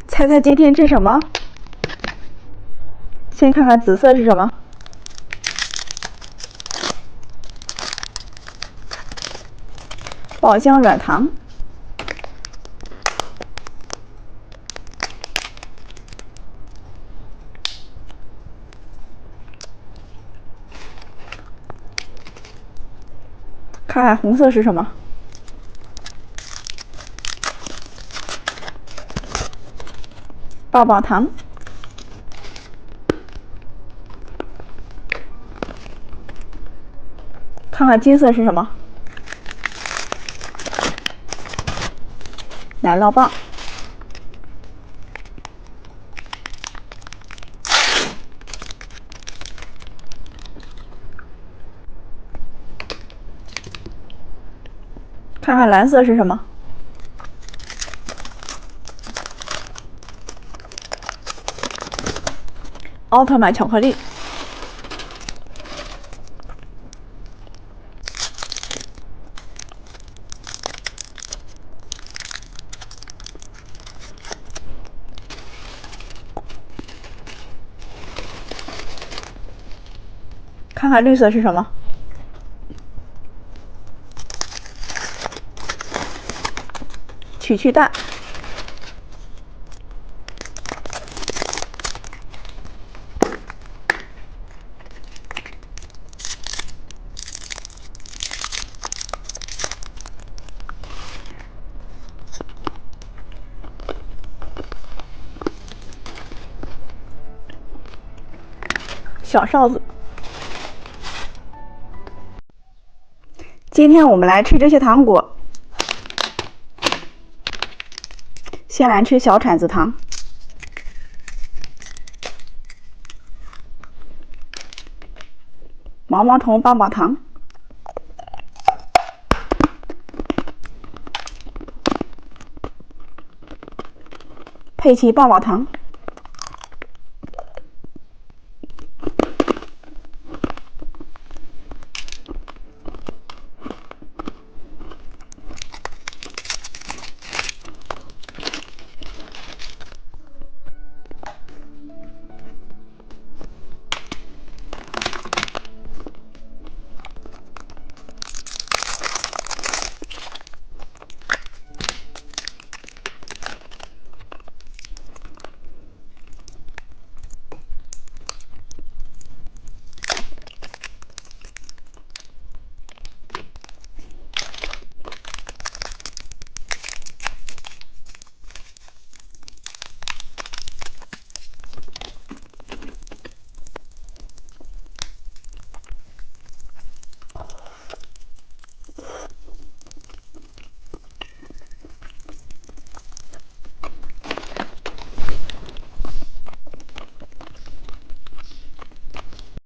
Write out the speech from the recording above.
猜猜今天吃什么？先看看紫色是什么？爆浆软糖。看看红色是什么？棒棒糖。看看金色是什么？奶酪棒。看看蓝色是什么？奥特曼巧克力。看看绿色是什么？曲蛋。小哨子。今天我们来吃这些糖果。先来吃小铲子糖，毛毛虫棒棒糖，佩奇棒棒糖。